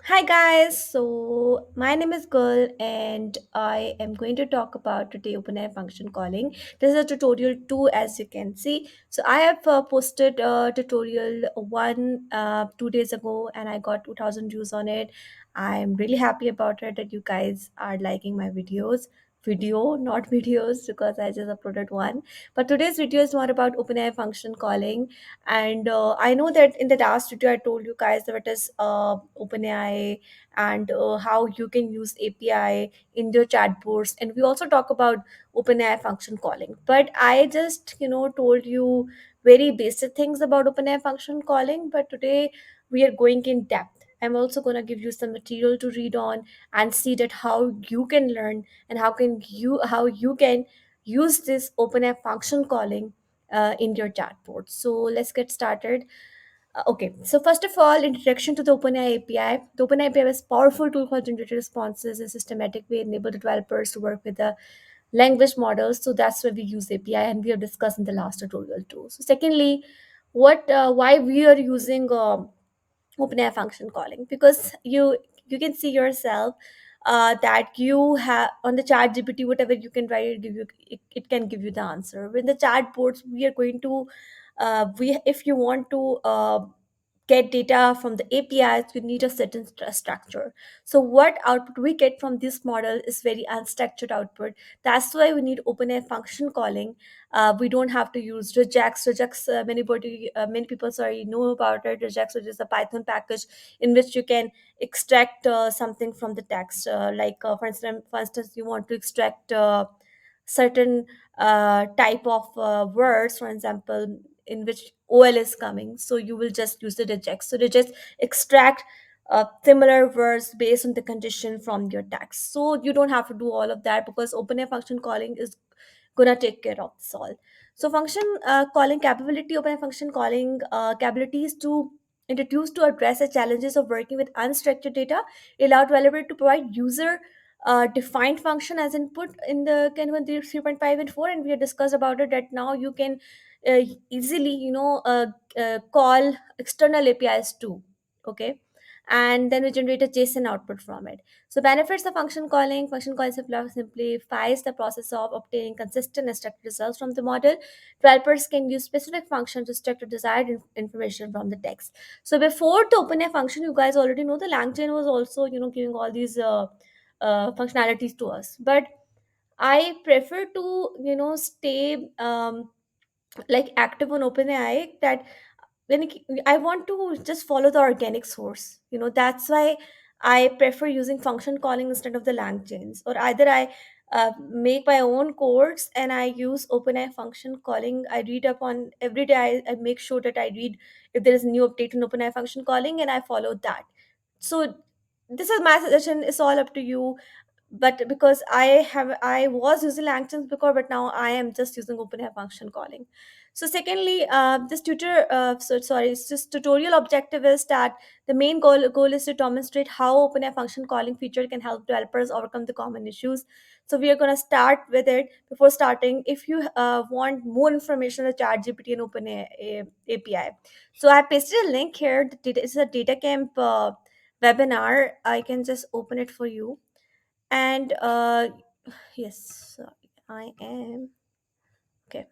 Hi guys, so my name is Gul and I am going to talk about today Openai function calling. This is a tutorial 2 as you can see. So I have posted tutorial 1 2 days ago and I got 2000 views on it. I'm really happy about it that you guys are liking my videos. Video, not videos because I just uploaded one. But today's video is more about OpenAI function calling and I know that in the last video I told you guys that it is OpenAI and how you can use API in your chatbots, and we also talk about OpenAI function calling. But I just told you very basic things about OpenAI function calling. But today we are going in depth. I'm also going to give you some material to read on and see that how you can learn and how you can use this OpenAI function calling in your chatbot. So let's get started. Okay, so first of all, introduction to the OpenAI API. The OpenAI API is a powerful tool for generated responses in a systematic way, enable developers to work with the language models. So that's why we use API, and we have discussed in the last tutorial too. So secondly, why we are using OpenAI function calling, because you can see yourself that you have on the chat GPT, whatever you can write, it can give you the answer. With the chatbots, we are going to we if you want to get data from the APIs, we need a certain structure. So what output we get from this model is very unstructured output. That's why we need OpenAI function calling. We don't have to use regex. Regex, many people sorry know about it. Regex, which is a Python package in which you can extract something from the text. For instance, you want to extract certain type of words, for example, in which OL is coming. So you will just use the regex. So they just extract similar words based on the condition from your text. So you don't have to do all of that because OpenAI function calling is gonna take care of this all. So function calling capability, OpenAI function calling capabilities to introduced to address the challenges of working with unstructured data, allow developer to provide user defined function as input in the Canva 3.5 and 4, and we have discussed about it that now you can uh, easily call external APIs too. Okay, and then we generate a JSON output from it. So benefits of function calling. Function calling simplifies the process of obtaining consistent and structured results from the model. Developers can use specific functions to extract the desired information from the text. So before the OpenAI function, you guys already know the LangChain was also giving all these functionalities to us. But I prefer to stay like active on OpenAI, that I want to just follow the organic source. That's why I prefer using function calling instead of the lang chains. Or either I make my own codes and I use OpenAI function calling. I read up on every day. I make sure that I read if there is a new update in OpenAI function calling, and I follow that. So this is my suggestion. It's all up to you, but because I was using langchains before, but now I am just using OpenAI function calling. So secondly, this tutorial objective is that the main goal is to demonstrate how OpenAI function calling feature can help developers overcome the common issues. So we are going to start with it. Before starting, if you want more information on the chat GPT and OpenAI API, so I pasted a link here. It's a data camp webinar. I can just open it for you. And yes, sorry, I am okay.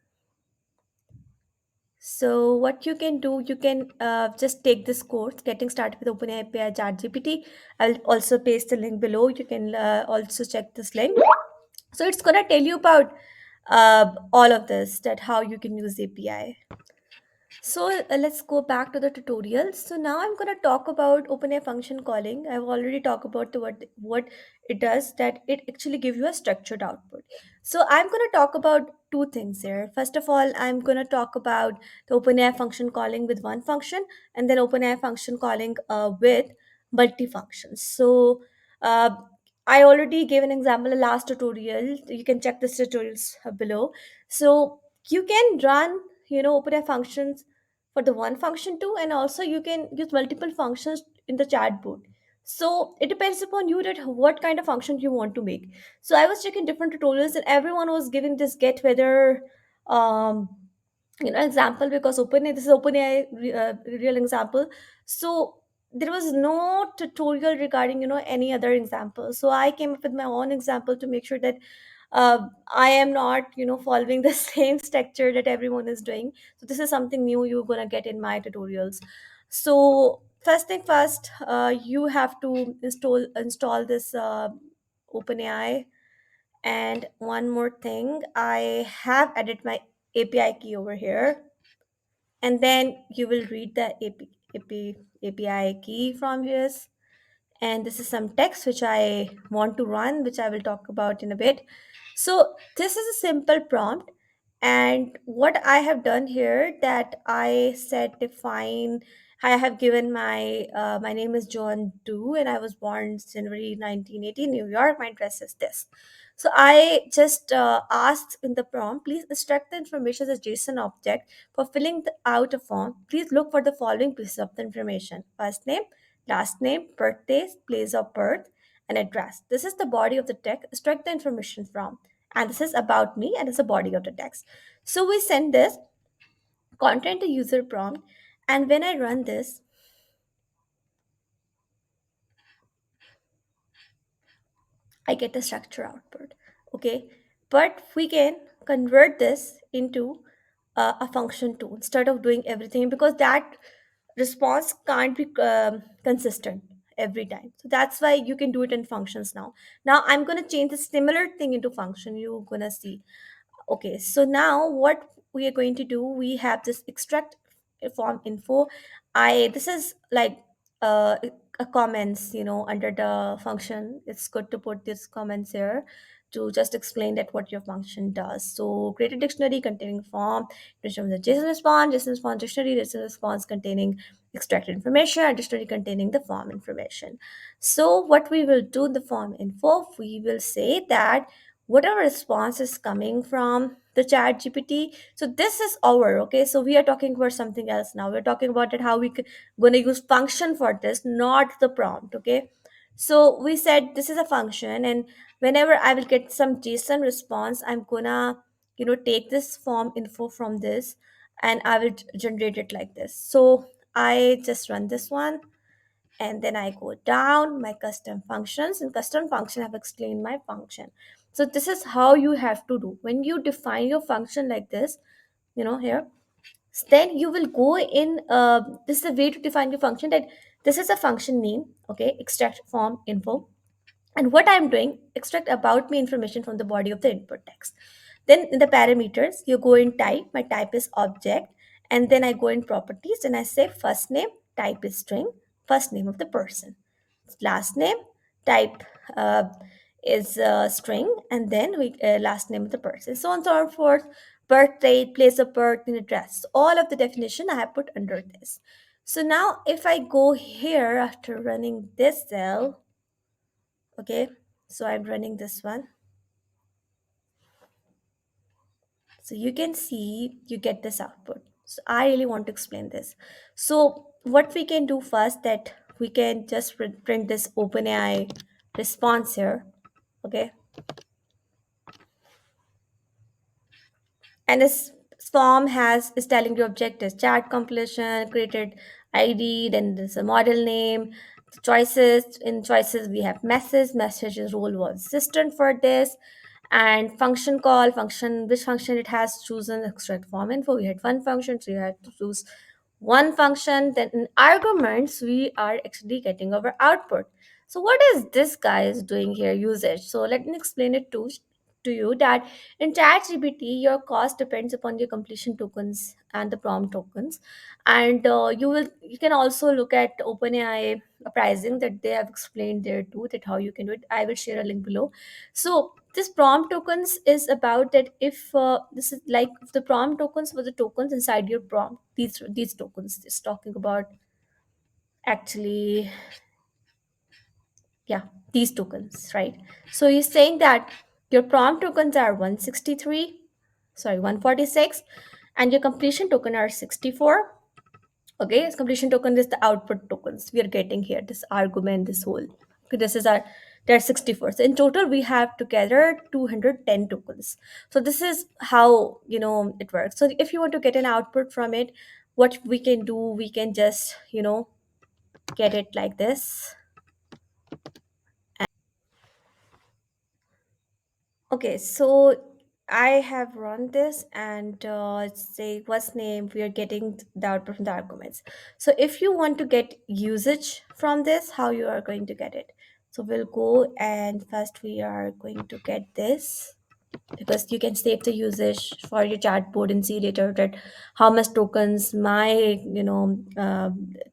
So what you can do, you can just take this course, Getting Started with OpenAI API ChatGPT. I'll also paste the link below. You can also check this link. So it's gonna tell you about all of this, that how you can use API. So let's go back to the tutorial. So now I'm going to talk about OpenAI function calling. I've already talked about what it does, that it actually gives you a structured output. So I'm going to talk about two things here. First of all, I'm going to talk about the OpenAI function calling with one function, and then OpenAI function calling with multi-functions. So uh, I already gave an example in the last tutorial. You can check the tutorials below. So you can run OpenAI functions for the one function too, and also you can use multiple functions in the chatbot. So it depends upon you that what kind of function you want to make. So I was checking different tutorials and everyone was giving this get weather um example, because OpenAI, this is OpenAI real example. So there was no tutorial regarding any other example, so I came up with my own example to make sure that I am not following the same structure that everyone is doing. So this is something new you're gonna get in my tutorials. So first thing first, you have to install this OpenAI. And one more thing, I have added my API key over here, and then you will read the API key from here. And this is some text which I want to run, which I will talk about in a bit. So this is a simple prompt, and what I have done here, that I said define. I have given my name is John Doe, and I was born January 1980, New York. My address is this. So I just asked in the prompt, please extract the information as JSON object. For filling out a form, please look for the following pieces of the information: first name, last name, birthdays, place of birth, and address. This is the body of the text. Extract the information from. And this is about me, and it's the body of the text. So we send this content to user prompt, and when I run this, I get the structure output. Okay, but we can convert this into a function too instead of doing everything, because that response can't be consistent every time. So that's why you can do it in functions now. Now I'm going to change the similar thing into function. You're going to see. Okay, so now what we are going to do, we have this extract form info. This is like uh, a comments, under the function. It's good to put these comments here to just explain that what your function does. So create a dictionary containing form, from the JSON response dictionary, JSON response containing extracted information, a dictionary containing the form information. So what we will do in the form info, we will say that whatever response is coming from the chat gpt, so this is our, okay, so we are talking about something else now. We're talking about it how gonna use function for this, not the prompt. Okay, so we said this is a function, and whenever I will get some json response, I'm gonna take this form info from this, and I will generate it like this. So I just run this one, and then I go down my custom functions. In custom function, I've explained my function. So this is how you have to do when you define your function like this, here. Then you will go in, this is a way to define your function, that this is a function name, okay, extract form info. And what I'm doing, extract about me information from the body of the input text. Then in the parameters, you go in type, my type is object, and then I go in properties and I say first name, type is string, first name of the person. Last name, type is string, and then we last name of the person. So on and so forth, birth date, place of birth, and address. So all of the definition I have put under this. So now if I go here after running this cell, okay, so I'm running this one. So you can see you get this output. So I really want to explain this. So what we can do first, that we can just print this OpenAI response here. Okay, and this form has is telling the objectives: chat completion, created id, then there's a model name, the choices. In choices we have message is role was assistant for this, and function call, function which function it has chosen, extract form info. We had one function, so you had to choose one function. Then in arguments we are actually getting our output. So what is this guy is doing here, usage? So let me explain it to you, that in ChatGPT, your cost depends upon your completion tokens and the prompt tokens, and you can also look at OpenAI pricing that they have explained there too, that how you can do it. I will share a link below. So this prompt tokens is about that, if this is like if the prompt tokens were the tokens inside your prompt, these tokens is talking about actually, yeah, these tokens, right? So you're saying that your prompt tokens are 163, sorry, 146, and your completion token are 64. Okay, so completion token is the output tokens we are getting here, this argument, this whole. Okay, this is our, there's 64. So in total, we have together 210 tokens. So this is how it works. So if you want to get an output from it, what we can do, we can just get it like this. Okay, so I have run this and say what's name we are getting the output from the arguments. So if you want to get usage from this, how you are going to get it? So we'll go and first we are going to get this because you can save the usage for your chatbot and see later that how much tokens my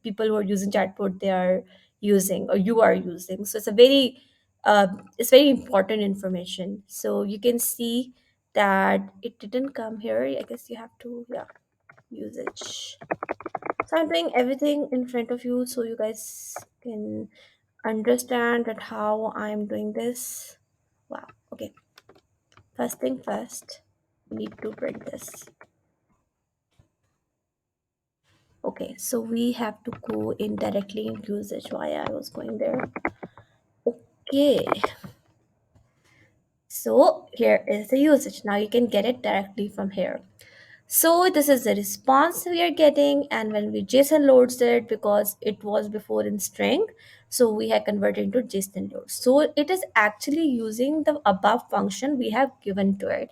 people who are using chatbot they are using or you are using. So it's very important information. So you can see that it didn't come here. I guess you have to, yeah, usage. So I'm doing everything in front of you so you guys can understand that how I'm doing this. Wow. Okay. First thing first, we need to print this. Okay, so we have to go in directly in usage. Why I was going there. Okay, so here is the usage. Now you can get it directly from here. So this is the response we are getting, and when we JSON loads it because it was before in string, so we have converted into JSON load. So it is actually using the above function we have given to it.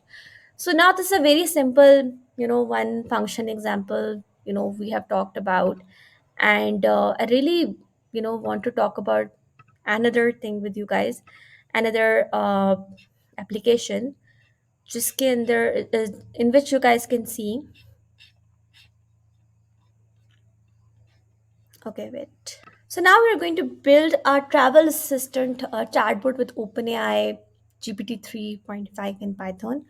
So now this is a very simple, one function example, we have talked about. And I really, want to talk about another thing with you guys, another application, जिसके अंदर in which you guys can see. Okay, wait. So now we're going to build our travel assistant chatbot with OpenAI GPT 3.5 in Python.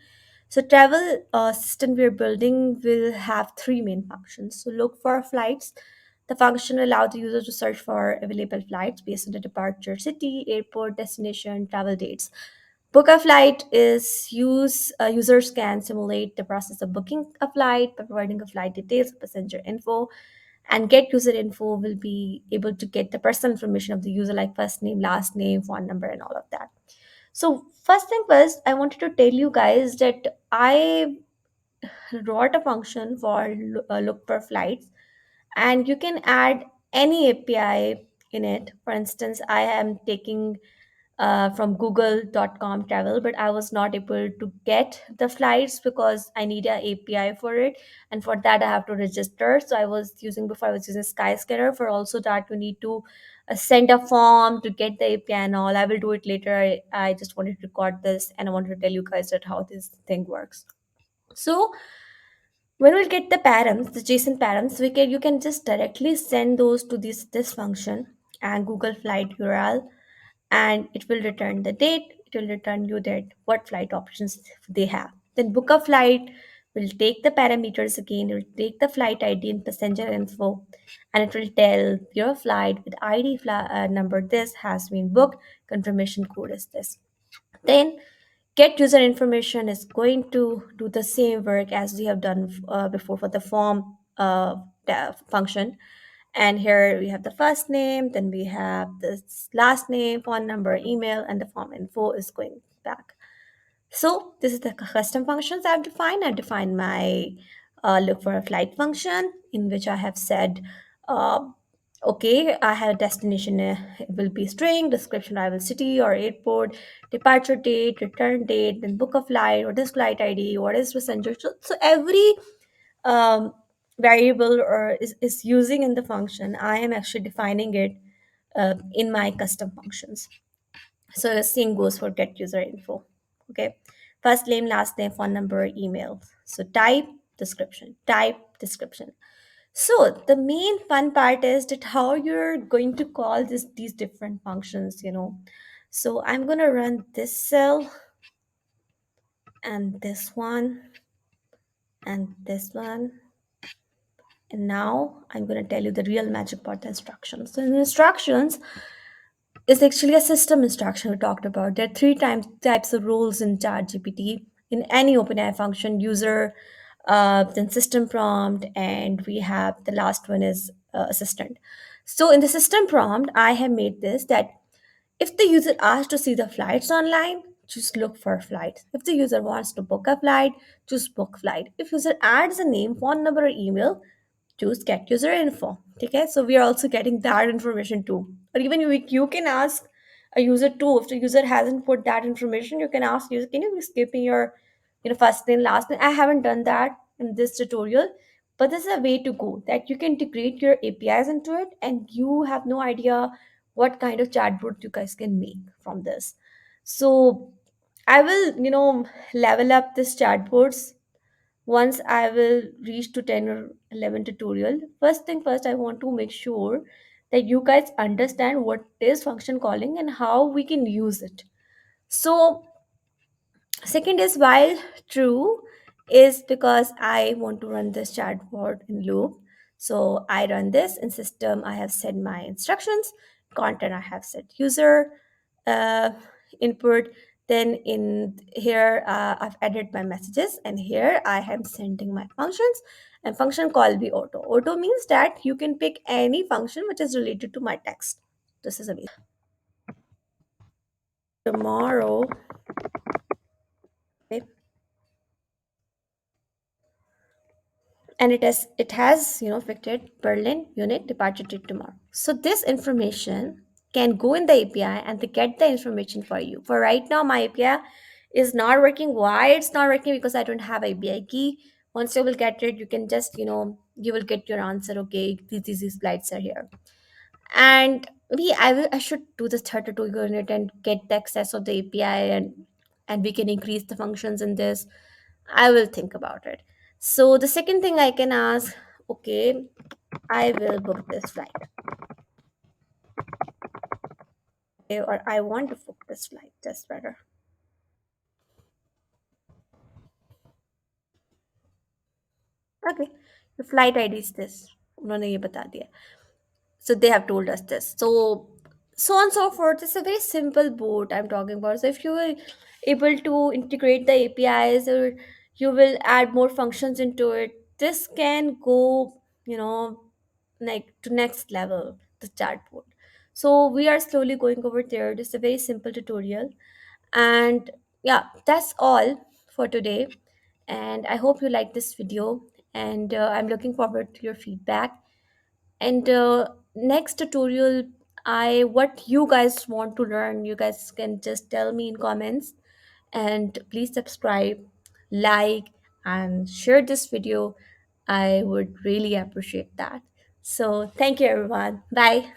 So travel assistant we're building will have three main functions. So look for flights. The function will allow the user to search for available flights based on the departure city, airport, destination, travel dates. Book a flight is users can simulate the process of booking a flight by providing a flight details, passenger info, and get user info will be able to get the personal information of the user like first name, last name, phone number, and all of that. So first thing first, I wanted to tell you guys that I wrote a function for look for flights, and you can add any API in it. For instance, I am taking from google.com travel, but I was not able to get the flights because I need a API for it, and for that I have to register. So I was using Skyscanner. For also that you need to send a form to get the API and all. I will do it later. I just wanted to record this and I wanted to tell you guys that how this thing works. So when we get the params, the JSON params, we can you can just directly send those to this function and Google flight URL, and it will return the date. It will return you that what flight options they have. Then book a flight will take the parameters again. It will take the flight ID and passenger info, and it will tell your flight with ID number this has been booked. Confirmation code is this. Then get user information is going to do the same work as we have done before for the form function. And here we have the first name, then we have the last name, phone number, email, and the form info is going back. So this is the custom functions I've defined. I've defined my look for a flight function in which I have said, uh, okay, I have a destination, it will be string, description, arrival city or airport, departure date, return date, then book a flight, what is flight ID, what is passenger. So every um, variable or is using in the function, I am actually defining it in my custom functions. So the same goes for get user info. Okay. First name, last name, phone number, email. So type, description, type, description. So the main fun part is that how you're going to call these different functions. So I'm gonna run this cell and this one and this one. And now I'm gonna tell you the real magic part, the instructions. So in the instructions, is actually a system instruction we talked about. There are types of roles in ChatGPT. In any OpenAI function, user, then system prompt, and we have the last one is assistant. So in the system prompt, I have made this that if the user asks to see the flights online, just look for flights. If the user wants to book a flight, just book flight. If user adds a name, phone number, or email, choose get user info. Okay, so we are also getting that information too. Or even you can ask a user too. If the user hasn't put that information, you can ask user, can you skip me your first name, last name? I haven't done that in this tutorial, but this is a way to go that you can integrate your APIs into it, and you have no idea what kind of chatbot you guys can make from this. So I will, level up this chatbots once I will reach to 10 or 11 tutorial. First thing first, I want to make sure that you guys understand what is function calling and how we can use it. So second is while true is because I want to run this chatbot in loop. So I run this in system. I have set my instructions, content I have set user uh, input. Then in here I've added my messages, and here I am sending my functions. And function call be auto. Auto means that you can pick any function which is related to my text. This is amazing. Tomorrow. Okay. And it has affected Berlin unit departure date tomorrow. So this information can go in the API and they get the information for you. For right now, my API is not working. Why it's not working? Because I don't have API key. Once you will get it, you can just you will get your answer. Okay, these flights are here, and I should do this 32 unit and get the access of the API, and we can increase the functions in this. I will think about it. So the second thing I can ask, okay, I will book this flight, okay, or I want to book this flight. That's better. Okay, the flight ID is this. उन्होंने ये बता दिया. So they have told us this. So on and so forth. It's a very simple boat I'm talking about. So if you will able to integrate the APIs, or you will add more functions into it, this can go, you know like to next level, the chatbot. So we are slowly going over there. It's a very simple tutorial, and yeah, that's all for today. And I hope you like this video, and I'm looking forward to your feedback. And next tutorial, I what you guys want to learn, you guys can just tell me in comments. And please subscribe, like, and share this video. I would really appreciate that. So thank you everyone. Bye.